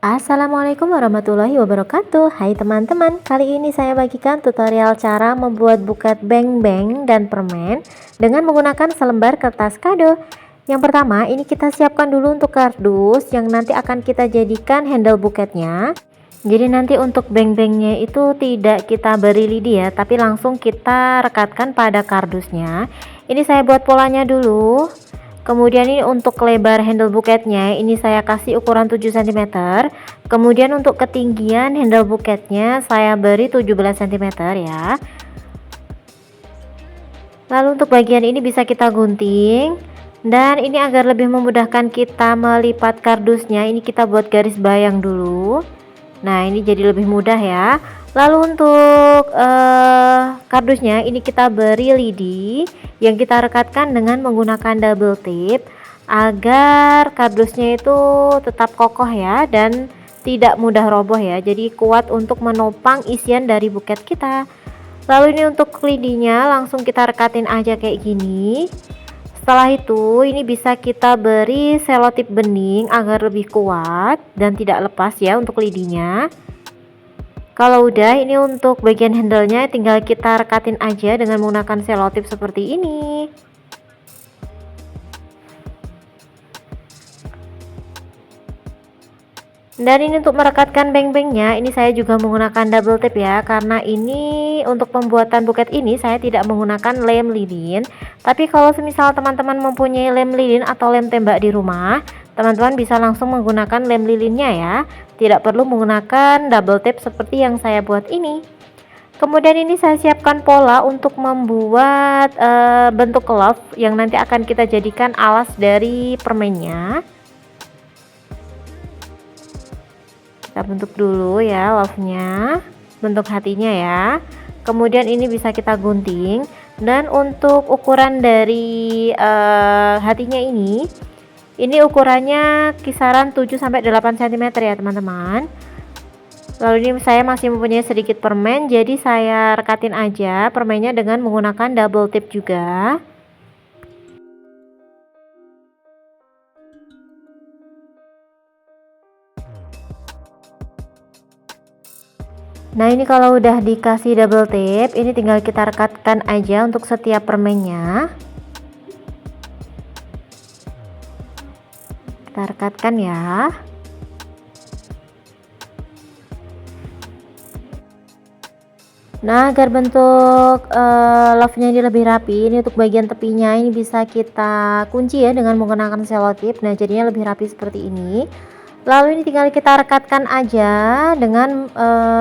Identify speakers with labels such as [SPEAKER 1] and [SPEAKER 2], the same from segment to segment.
[SPEAKER 1] Assalamualaikum warahmatullahi wabarakatuh. Hai teman-teman, kali ini saya bagikan tutorial cara membuat buket beng-beng dan permen dengan menggunakan selembar kertas kado. Yang pertama, ini kita siapkan dulu untuk kardus yang nanti akan kita jadikan handle buketnya. Jadi nanti untuk beng-bengnya itu tidak kita beri lidi ya, tapi langsung kita rekatkan pada kardusnya. Ini saya buat polanya dulu. Kemudian ini untuk lebar handle buketnya ini saya kasih ukuran 7 cm. Kemudian untuk ketinggian handle buketnya saya beri 17 cm ya. Lalu untuk bagian ini bisa kita gunting, dan ini agar lebih memudahkan kita melipat kardusnya, ini kita buat garis bayang dulu. Nah, ini jadi lebih mudah ya. Lalu untuk kardusnya ini kita beri lidi yang kita rekatkan dengan menggunakan double tip agar kardusnya itu tetap kokoh ya dan tidak mudah roboh ya. Jadi kuat untuk menopang isian dari buket kita. Lalu ini untuk lidinya langsung kita rekatin aja kayak gini. Setelah itu ini bisa kita beri selotip bening agar lebih kuat dan tidak lepas ya untuk lidinya. Kalau udah, ini untuk bagian handle-nya tinggal kita rekatin aja dengan menggunakan selotip seperti ini. Dan ini untuk merekatkan beng-bengnya ini saya juga menggunakan double tip ya, karena ini untuk pembuatan buket ini saya tidak menggunakan lem lilin. Tapi kalau semisal teman-teman mempunyai lem lilin atau lem tembak di rumah, teman-teman bisa langsung menggunakan lem lilinnya ya, tidak perlu menggunakan double tip seperti yang saya buat ini. Kemudian ini saya siapkan pola untuk membuat bentuk love yang nanti akan kita jadikan alas dari permennya. Kita bentuk dulu ya love-nya, bentuk hatinya ya. Kemudian ini bisa kita gunting, dan untuk ukuran dari hatinya ini ukurannya kisaran 7-8 cm ya teman-teman. Lalu ini saya masih mempunyai sedikit permen, jadi saya rekatin aja permennya dengan menggunakan double tip juga. Nah, ini kalau udah dikasih double tip, ini tinggal kita rekatkan aja untuk setiap permennya. Kita rekatkan ya. Nah, agar bentuk love-nya ini lebih rapi, ini untuk bagian tepinya ini bisa kita kunci ya dengan menggunakan selotip. Nah, jadinya lebih rapi seperti ini. Lalu ini tinggal kita rekatkan aja dengan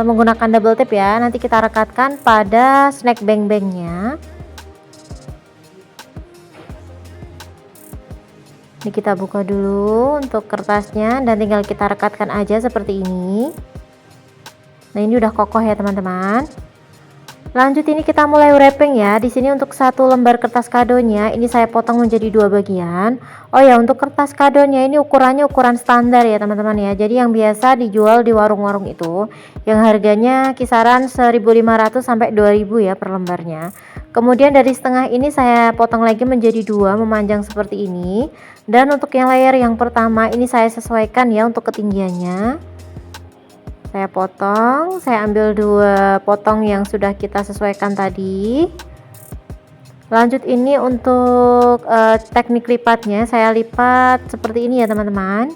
[SPEAKER 1] menggunakan double tip ya. Nanti kita rekatkan pada snack beng-bengnya. Ini kita buka dulu untuk kertasnya dan tinggal kita rekatkan aja seperti ini. Nah, ini udah kokoh ya teman-teman. Lanjut ini kita mulai wrapping ya. Di sini untuk satu lembar kertas kadonya ini saya potong menjadi 2 bagian. Oh ya, untuk kertas kadonya ini ukurannya ukuran standar ya teman-teman ya. Jadi yang biasa dijual di warung-warung itu yang harganya kisaran 1.500 sampai 2.000 ya per lembarnya. Kemudian dari setengah ini saya potong lagi menjadi 2 memanjang seperti ini. Dan untuk yang layer yang pertama ini saya sesuaikan ya untuk ketinggiannya. Saya potong, saya ambil 2 potong yang sudah kita sesuaikan tadi. Lanjut ini untuk teknik lipatnya, saya lipat seperti ini ya teman-teman.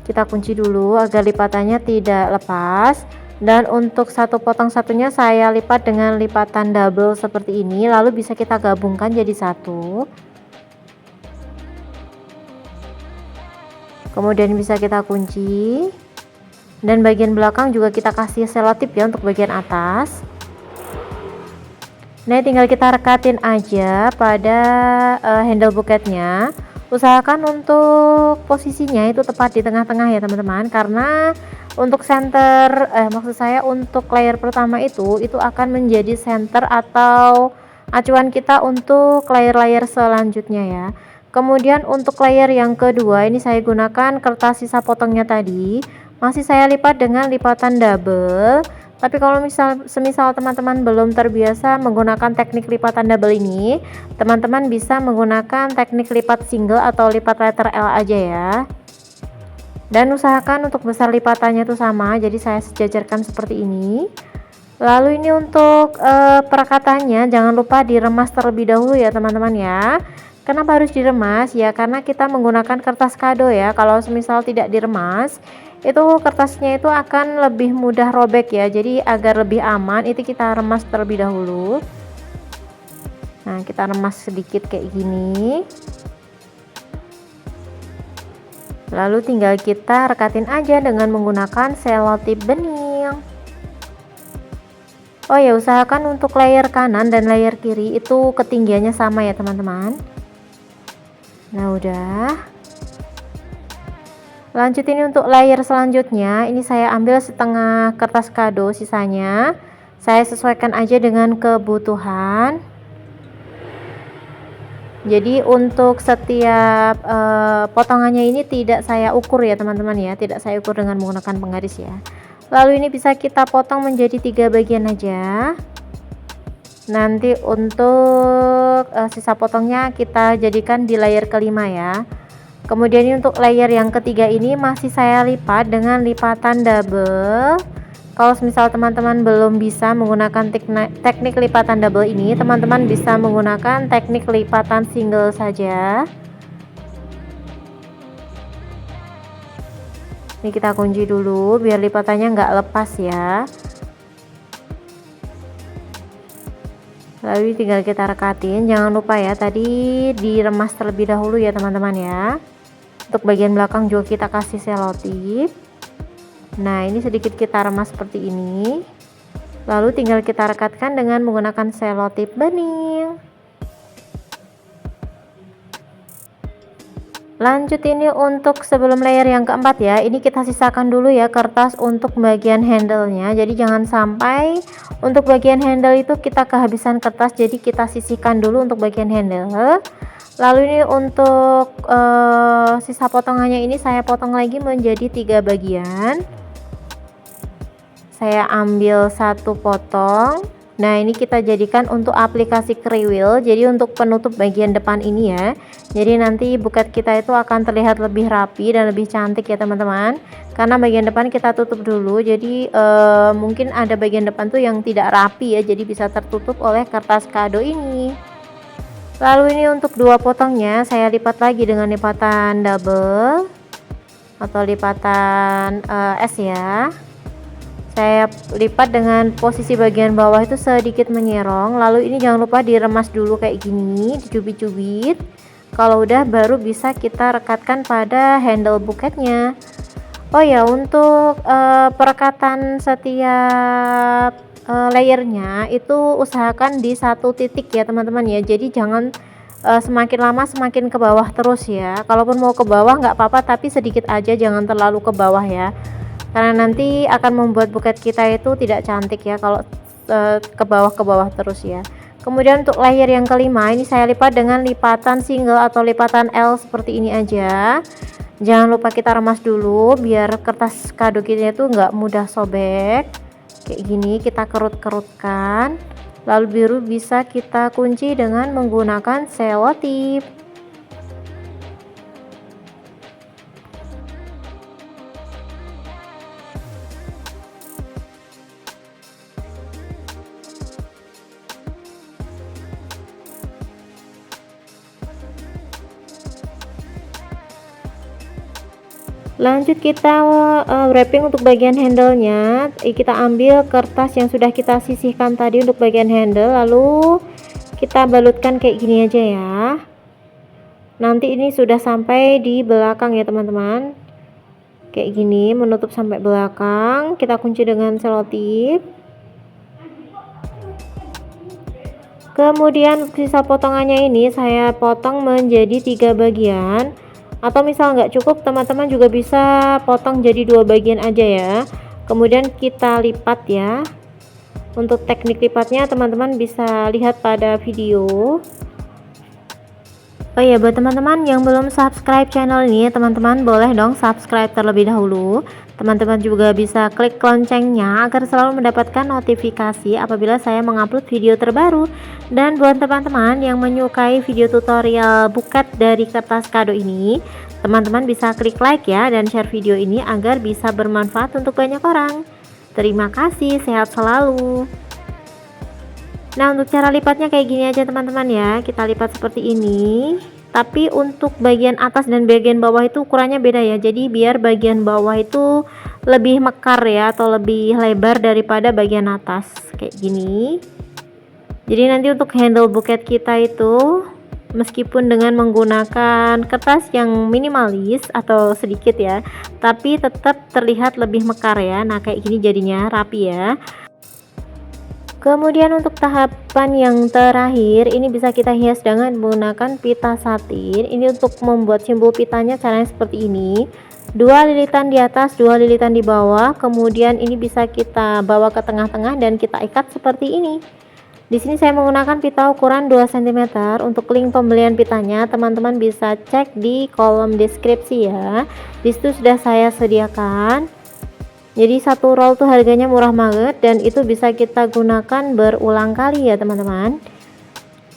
[SPEAKER 1] Kita kunci dulu agar lipatannya tidak lepas. Dan untuk satu potong satunya saya lipat dengan lipatan double seperti ini, lalu bisa kita gabungkan jadi satu. Kemudian bisa kita kunci. Dan bagian belakang juga kita kasih selotip ya untuk bagian atas. Nah, tinggal kita rekatin aja pada handle buketnya. Usahakan untuk posisinya itu tepat di tengah-tengah ya teman-teman, karena untuk center maksud saya untuk layer pertama itu akan menjadi center atau acuan kita untuk layer-layer selanjutnya ya. Kemudian untuk layer yang kedua ini saya gunakan kertas sisa potongnya tadi. Masih saya lipat dengan lipatan double. Tapi kalau semisal teman-teman belum terbiasa menggunakan teknik lipatan double ini, teman-teman bisa menggunakan teknik lipat single atau lipat letter L aja ya. Dan usahakan untuk besar lipatannya tuh sama, jadi saya sejajarkan seperti ini. Lalu ini untuk perakatannya jangan lupa diremas terlebih dahulu ya teman-teman ya. Kenapa harus diremas? Ya karena kita menggunakan kertas kado ya. Kalau semisal tidak diremas, itu kertasnya itu akan lebih mudah robek ya. Jadi agar lebih aman, itu kita remas terlebih dahulu. Nah, kita remas sedikit kayak gini. Lalu tinggal kita rekatin aja dengan menggunakan selotip bening. Oh ya, usahakan untuk layer kanan dan layer kiri itu ketinggiannya sama ya teman-teman. Nah udah. Lanjut ini untuk layer selanjutnya, ini saya ambil setengah kertas kado sisanya. Saya sesuaikan aja dengan kebutuhan. Jadi untuk setiap potongannya ini tidak saya ukur ya teman-teman ya, tidak saya ukur dengan menggunakan penggaris ya. Lalu ini bisa kita potong menjadi 3 bagian aja. Nanti untuk sisa potongnya kita jadikan di layer kelima ya. Kemudian ini untuk layer yang ketiga ini masih saya lipat dengan lipatan double. Kalau misal teman-teman belum bisa menggunakan teknik lipatan double ini, teman-teman bisa menggunakan teknik lipatan single saja. Ini kita kunci dulu biar lipatannya nggak lepas ya. Lalu tinggal kita rekatin, jangan lupa ya tadi diremas terlebih dahulu ya teman-teman ya. Untuk bagian belakang juga kita kasih selotip. Nah ini sedikit kita remas seperti ini, lalu tinggal kita rekatkan dengan menggunakan selotip bening. Lanjut ini untuk sebelum layer yang keempat ya, ini kita sisakan dulu ya kertas untuk bagian handle-nya. Jadi jangan sampai untuk bagian handle itu kita kehabisan kertas, jadi kita sisihkan dulu untuk bagian handle. Lalu ini untuk sisa potongannya ini saya potong lagi menjadi 3 bagian. Saya ambil satu potong. Nah ini kita jadikan untuk aplikasi kriwil, jadi untuk penutup bagian depan ini ya. Jadi nanti buket kita itu akan terlihat lebih rapi dan lebih cantik ya teman-teman, karena bagian depan kita tutup dulu. Jadi mungkin ada bagian depan tuh yang tidak rapi ya, jadi bisa tertutup oleh kertas kado ini. Lalu ini untuk 2 potongnya saya lipat lagi dengan lipatan double atau lipatan S ya. Saya lipat dengan posisi bagian bawah itu sedikit menyerong. Lalu ini jangan lupa diremas dulu kayak gini, dicubit-cubit. Kalau udah baru bisa kita rekatkan pada handle buketnya. Oh ya, untuk perekatan setiap layernya itu usahakan di satu titik ya teman-teman ya. Jadi jangan semakin lama semakin ke bawah terus ya. Kalaupun mau ke bawah nggak apa-apa, tapi sedikit aja, jangan terlalu ke bawah ya, karena nanti akan membuat buket kita itu tidak cantik ya kalau ke bawah terus ya. Kemudian untuk layer yang kelima ini saya lipat dengan lipatan single atau lipatan L seperti ini aja. Jangan lupa kita remas dulu biar kertas kado kita itu nggak mudah sobek. Kayak gini kita kerut-kerutkan, lalu baru bisa kita kunci dengan menggunakan selotip. Lanjut kita wrapping untuk bagian handle-nya. Kita ambil kertas yang sudah kita sisihkan tadi untuk bagian handle, lalu kita balutkan kayak gini aja ya. Nanti ini sudah sampai di belakang ya teman-teman, kayak gini, menutup sampai belakang. Kita kunci dengan selotip. Kemudian sisa potongannya ini saya potong menjadi 3 bagian, atau misal nggak cukup teman-teman juga bisa potong jadi 2 bagian aja ya. Kemudian kita lipat ya. Untuk teknik lipatnya teman-teman bisa lihat pada video. Oh ya, buat teman-teman yang belum subscribe channel ini, teman-teman boleh dong subscribe terlebih dahulu. Teman-teman juga bisa klik loncengnya agar selalu mendapatkan notifikasi apabila saya mengupload video terbaru. Dan buat teman-teman yang menyukai video tutorial buket dari kertas kado ini, Teman-teman bisa klik like ya dan share video ini agar bisa bermanfaat untuk banyak orang. Terima kasih, sehat selalu. Nah, untuk cara lipatnya kayak gini aja teman-teman ya. Kita lipat seperti ini. Tapi untuk bagian atas dan bagian bawah itu ukurannya beda ya. Jadi biar bagian bawah itu lebih mekar ya, atau lebih lebar daripada bagian atas. Kayak gini. Jadi nanti untuk handle buket kita itu, meskipun dengan menggunakan kertas yang minimalis atau sedikit ya, tapi tetap terlihat lebih mekar ya. Nah, kayak gini jadinya rapi ya. Kemudian untuk tahapan yang terakhir, ini bisa kita hias dengan menggunakan pita satin. Ini untuk membuat simbol pitanya caranya seperti ini. 2 lilitan di atas, 2 lilitan di bawah. Kemudian ini bisa kita bawa ke tengah-tengah dan kita ikat seperti ini. Di sini saya menggunakan pita ukuran 2 cm. Untuk link pembelian pitanya teman-teman bisa cek di kolom deskripsi ya. Di situ sudah saya sediakan. Jadi satu roll tuh harganya murah banget dan itu bisa kita gunakan berulang kali ya teman-teman.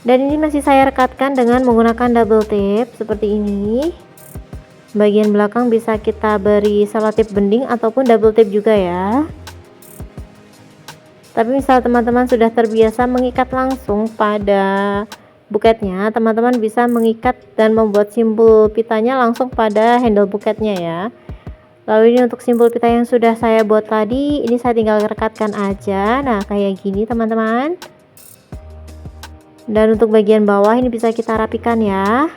[SPEAKER 1] Dan ini masih saya rekatkan dengan menggunakan double tape seperti ini. Bagian belakang bisa kita beri selotip bending ataupun double tape juga ya. Tapi misal teman-teman sudah terbiasa mengikat langsung pada buketnya, teman-teman bisa mengikat dan membuat simbol pitanya langsung pada handle buketnya ya. Lalu ini untuk simbol pita yang sudah saya buat tadi, ini saya tinggal rekatkan aja. Nah, kayak gini teman-teman. Dan untuk bagian bawah ini bisa kita rapikan ya.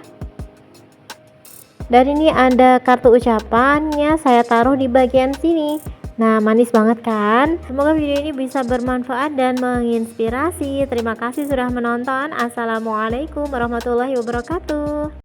[SPEAKER 1] Dan ini ada kartu ucapannya, saya taruh di bagian sini. Nah, manis banget kan? Semoga video ini bisa bermanfaat dan menginspirasi. Terima kasih sudah menonton. Assalamualaikum warahmatullahi wabarakatuh.